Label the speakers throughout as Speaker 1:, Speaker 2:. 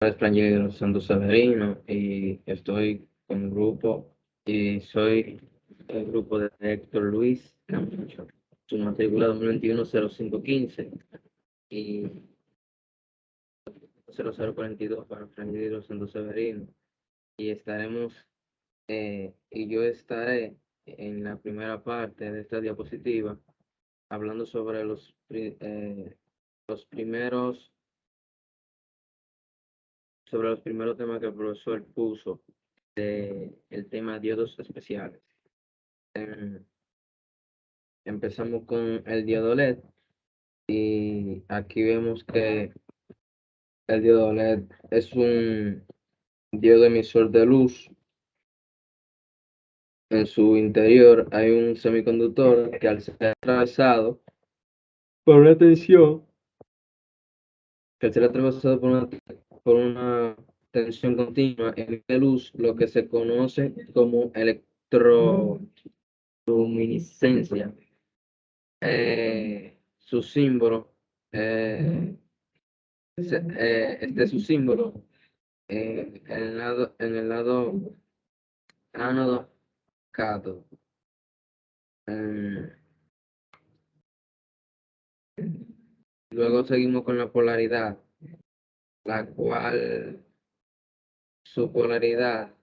Speaker 1: Es Frangelo Santos Severino y estoy con un grupo y soy el grupo de Héctor Luis Camacho. Su matrícula 2021-0515 y 0042 para Frangelo Santos Severino. Y y yo estaré en la primera parte de esta diapositiva hablando sobre los primeros, sobre los primeros temas que el profesor puso el tema diodos especiales. Em, Empezamos con el diodo LED y aquí vemos que el diodo LED es un diodo emisor de luz. En su interior hay un semiconductor que al ser atravesado por una tensión, que al ser atravesado por una tensión continua emite luz, lo que se conoce como electroluminiscencia. Su símbolo, este es su símbolo en el lado ánodo cátodo. Em, Luego seguimos con la polaridad, la cual su polaridad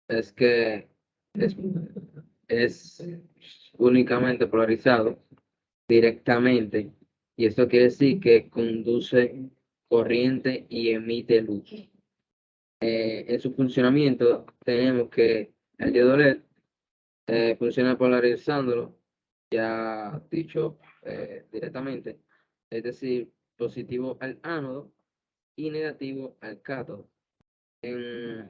Speaker 1: es que es, es únicamente polarizado directamente, y esto quiere decir que conduce corriente y emite luz. En su funcionamiento tenemos que el diodo LED funciona polarizándolo, ya dicho directamente, es decir, positivo al ánodo y negativo al cátodo. En,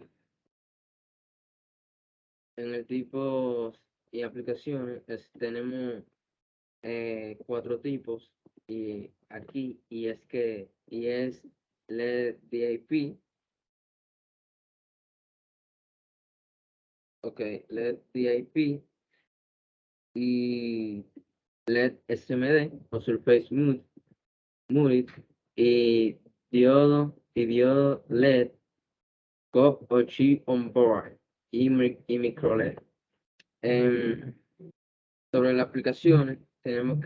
Speaker 1: en el tipo y aplicaciones tenemos cuatro tipos y es LED DIP, ok, LED DIP y LED SMD o Surface Murid y diodo LED COP o chip on board y micro LED. Em, Sobre las aplicaciones, tenemos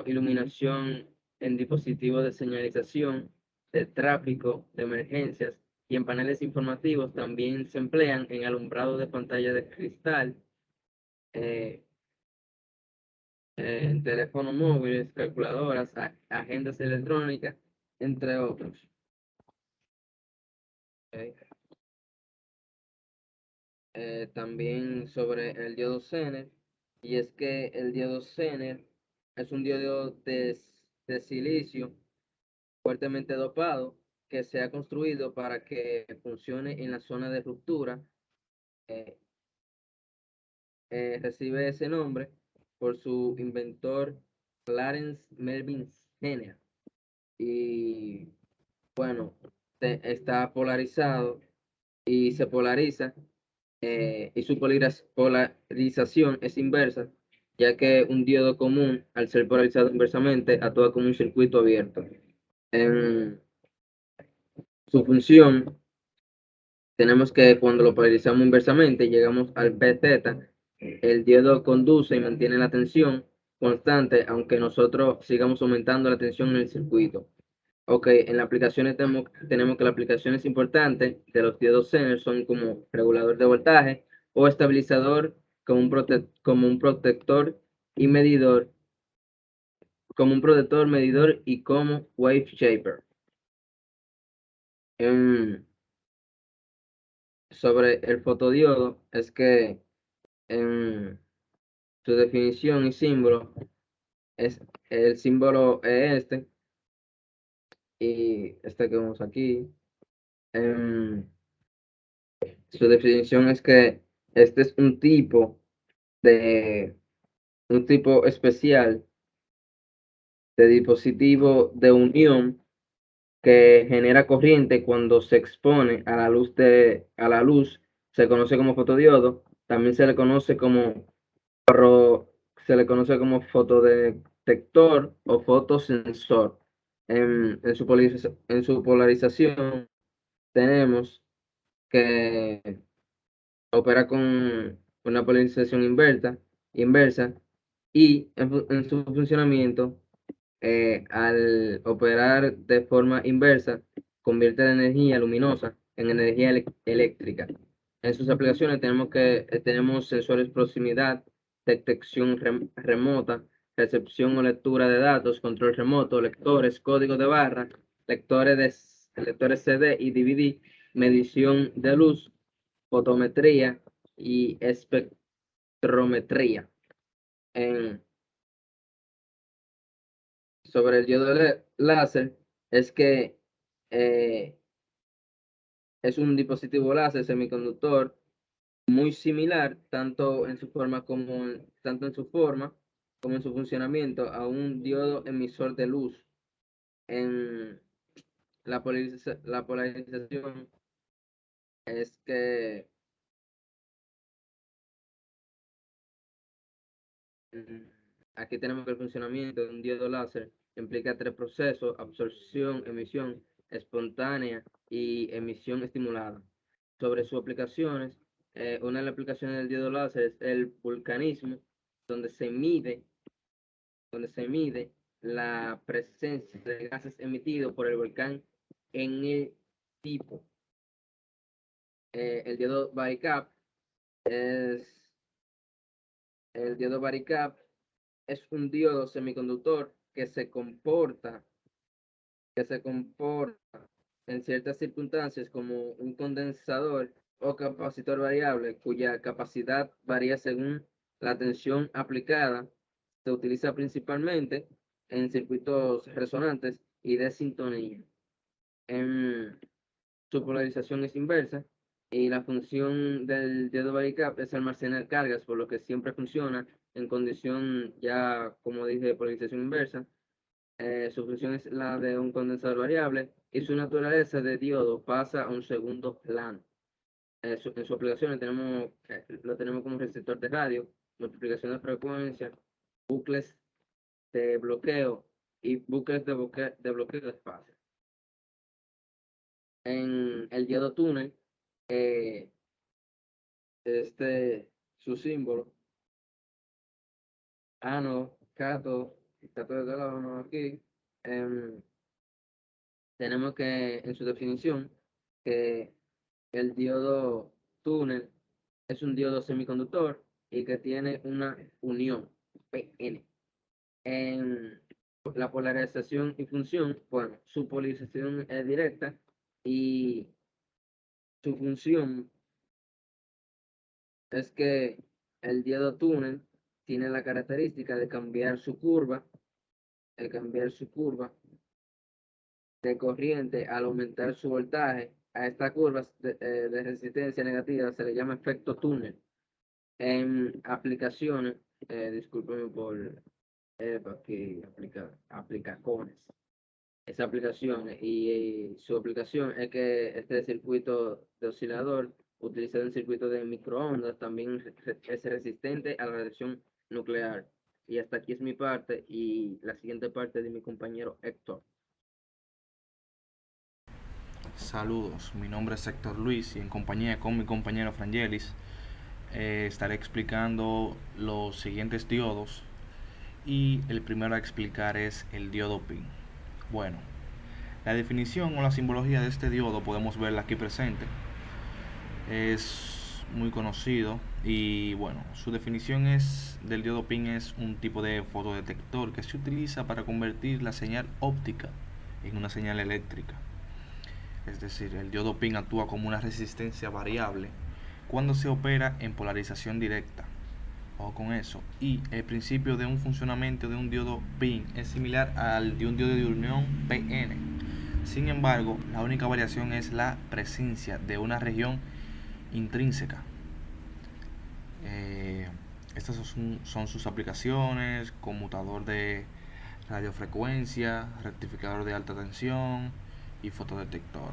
Speaker 1: iluminación en dispositivos de señalización, de tráfico, de emergencias y en paneles informativos. También se emplean en alumbrado de pantalla de cristal, eh, en teléfonos móviles, calculadoras, agendas electrónicas, entre otros. ¿Ok? También sobre el diodo Zener, y es que el diodo Zener es un diodo de silicio fuertemente dopado que se ha construido para que funcione en la zona de ruptura. eh, Recibe ese nombre por su inventor Clarence Melvin Zener. Y bueno, está polarizado y se polariza, y su polarización es inversa, ya que un diodo común, al ser polarizado inversamente, actúa como un circuito abierto. En su función, tenemos que cuando lo polarizamos inversamente, llegamos al P θ, el diodo conduce y mantiene la tensión constante, aunque nosotros sigamos aumentando la tensión en el circuito. Ok, en las aplicaciones tenemos que las aplicaciones importantes de los diodos Zener son como regulador de voltaje o estabilizador como un protector y medidor, como un protector, medidor y como wave shaper. Em, Sobre el fotodiodo es que en su definición y símbolo es el símbolo es este y este que vemos aquí. Em, Su definición es que este es de un tipo especial de dispositivo de unión que genera corriente cuando se expone a a la luz, se conoce como fotodiodo. También se le conoce como fotodetector o fotosensor. En su polarización tenemos que opera con una polarización inversa y en su funcionamiento, al operar de forma inversa, convierte la energía luminosa en energía eléctrica. En sus aplicaciones tenemos sensores de proximidad, detección remota, recepción o lectura de datos, control remoto, lectores, código de barra, lectores CD y DVD, medición de luz, fotometría y espectrometría. En, sobre el diodo láser es que eh, es un dispositivo láser semiconductor muy similar tanto en su forma como en su funcionamiento a un diodo emisor de luz. En la polarización es que mm, aquí tenemos que el funcionamiento de un diodo láser implica tres procesos: absorción, emisión espontánea y emisión estimulada. Sobre sus aplicaciones, una de las aplicaciones del diodo láser es el vulcanismo, donde se mide, donde se mide la presencia de gases emitidos por el volcán en el tipo. El diodo Varicap es el diodo Varicap es un diodo semiconductor que se comporta en ciertas circunstancias como un condensador o capacitor variable cuya capacidad varía según la tensión aplicada. Se utiliza principalmente en circuitos resonantes y de sintonía. En su polarización es inversa y la función del diodo Varicap es almacenar cargas, por lo que siempre funciona en condición ya, como dije, de polarización inversa. Su función es la de un condensador variable y su naturaleza de diodo pasa a un segundo plano. En su aplicación lo tenemos como receptor de radio, multiplicación de frecuencia, bucles de bloqueo y bucles de bloqueo de espacio. En el diodo túnel, eh, su símbolo, ano, cato de teléfono aquí, em, tenemos que en su definición que el diodo túnel es un diodo semiconductor y que tiene una unión PN. En la polarización y función, bueno, su polarización es directa y su función es que el diodo túnel tiene la característica de cambiar su curva de corriente al aumentar su voltaje. A esta curva de resistencia negativa se le llama efecto túnel. En aplicaciones, discúlpeme por aquí aplicaciones. Esa aplicación su aplicación es que este circuito de oscilador utilizado en circuito de microondas también es resistente a la radiación nuclear. Y hasta aquí es mi parte y la siguiente parte de mi compañero Héctor.
Speaker 2: Saludos, mi nombre es Héctor Luis y en compañía con mi compañero Frangelis estaré explicando los siguientes diodos y el primero a explicar es el diodo PIN. Bueno, la definición o la simbología de este diodo podemos verla aquí presente. Es muy conocido y bueno, su definición del diodo PIN es un tipo de fotodetector que se utiliza para convertir la señal óptica en una señal eléctrica. Es decir, el diodo PIN actúa como una resistencia variable cuando se opera en polarización directa. Ojo con eso. Y el principio de un funcionamiento de un diodo PIN es similar al de un diodo de unión PN. Sin embargo, la única variación es la presencia de una región intrínseca. Eh, Estas son sus aplicaciones: conmutador de radiofrecuencia, rectificador de alta tensión y fotodetector.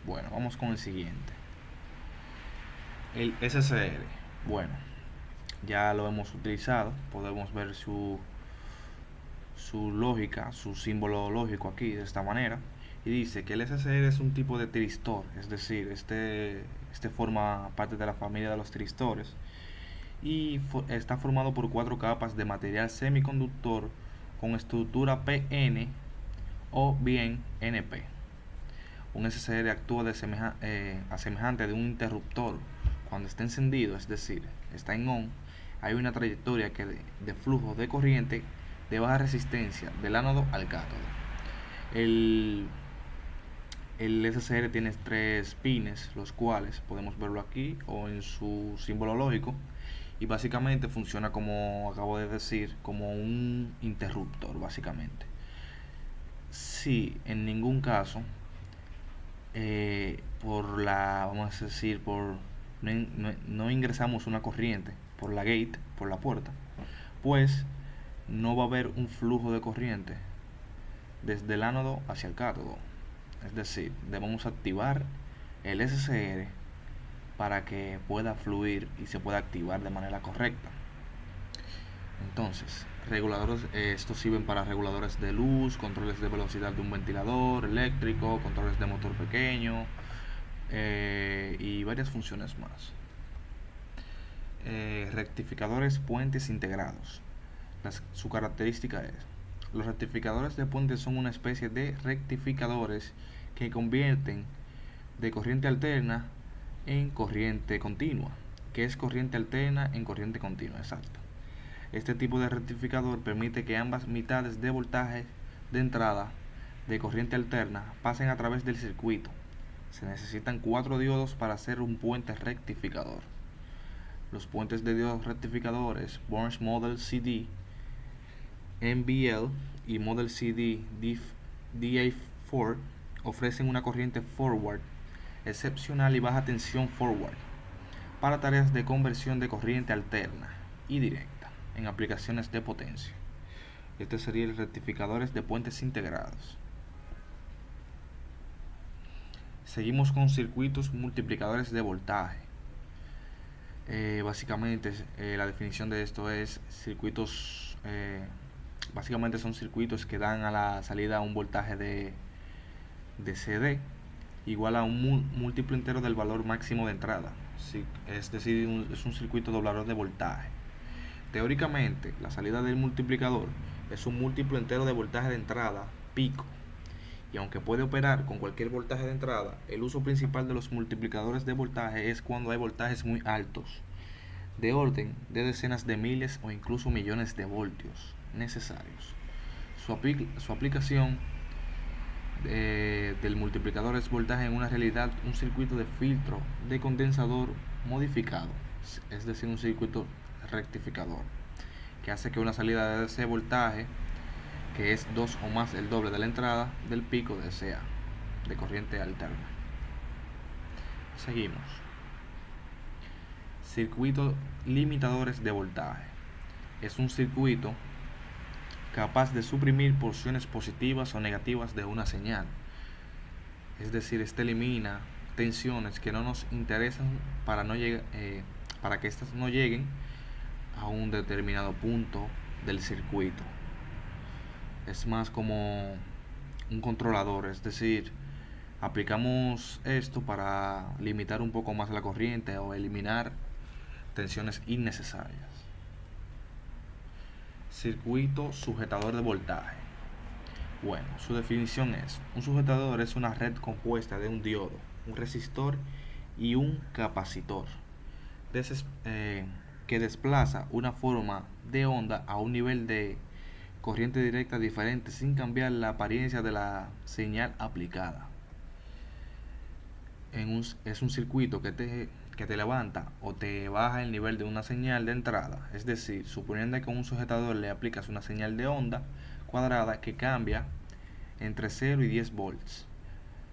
Speaker 2: Bueno, vamos con el siguiente. El SCR. Bueno, ya lo hemos utilizado. Podemos ver su lógica, su símbolo lógico aquí de esta manera, y dice que el SSR es un tipo de tiristor, es decir, este forma parte de la familia de los tiristores y está formado por 4 capas de material semiconductor con estructura PN o bien NP. Un SSR actúa a semejante de un interruptor cuando está encendido, es decir, está en on. Hay una trayectoria de flujo de corriente de baja resistencia del ánodo al cátodo. El, el SSR tiene 3 pines, los cuales podemos verlo aquí o en su símbolo lógico, y básicamente funciona, como acabo de decir, como un interruptor básicamente. Si en ningún caso vamos a decir, no ingresamos una corriente por la gate, por la puerta, pues no va a haber un flujo de corriente desde el ánodo hacia el cátodo. Es decir, debemos activar el SCR para que pueda fluir y se pueda activar de manera correcta. Entonces, estos sirven para reguladores de luz, controles de velocidad de un ventilador eléctrico, controles de motor pequeño y varias funciones más. Rectificadores puentes integrados. Su característica es: los rectificadores de puentes son una especie de rectificadores que convierten de corriente alterna en corriente continua. ¿Qué es corriente alterna en corriente continua? Exacto. Este tipo de rectificador permite que ambas mitades de voltaje de entrada de corriente alterna pasen a través del circuito. Se necesitan 4 diodos para hacer un puente rectificador. Los puentes de diodos rectificadores Bourne Model CD, MBL y Model CD DA4 ofrecen una corriente forward excepcional y baja tensión forward para tareas de conversión de corriente alterna y directa en aplicaciones de potencia. Este sería el rectificadores de puentes integrados. Seguimos con circuitos multiplicadores de voltaje. Básicamente la definición de esto es circuitos, básicamente son circuitos que dan a la salida un voltaje de CD igual a un múltiplo entero del valor máximo de entrada. Es decir, es un circuito doblador de voltaje. Teóricamente, la salida del multiplicador es un múltiplo entero de voltaje de entrada, pico. Y aunque puede operar con cualquier voltaje de entrada, el uso principal de los multiplicadores de voltaje es cuando hay voltajes muy altos, de orden de decenas de miles o incluso millones de voltios necesarios. Su aplicación del multiplicador es voltaje en una realidad un circuito de filtro de condensador modificado, es decir, un circuito rectificador, que hace que una salida de ese voltaje, que es 2 o más el doble de la entrada del pico de SA de corriente alterna. Seguimos. Circuitos limitadores de voltaje. Es un circuito capaz de suprimir porciones positivas o negativas de una señal. Es decir, este elimina tensiones que no nos interesan para que éstas no lleguen a un determinado punto del circuito. Es más como un controlador, es decir, aplicamos esto para limitar un poco más la corriente o eliminar tensiones innecesarias. Circuito sujetador de voltaje. Bueno, su definición es: un sujetador es una red compuesta de un diodo, un resistor y un capacitor que desplaza una forma de onda a un nivel de corriente directa diferente sin cambiar la apariencia de la señal aplicada. Es un circuito que te levanta o te baja el nivel de una señal de entrada. Es decir, suponiendo que a un sujetador le aplicas una señal de onda cuadrada que cambia entre 0 y 10 volts.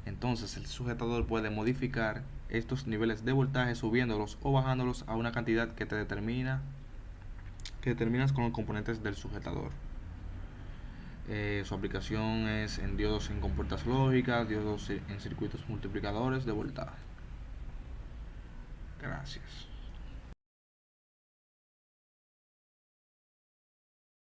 Speaker 2: Entonces el sujetador puede modificar estos niveles de voltaje subiéndolos o bajándolos a una cantidad que determinas con los componentes del sujetador. Su aplicación es en diodos en compuertas lógicas, diodos en circuitos multiplicadores de voltaje. Gracias.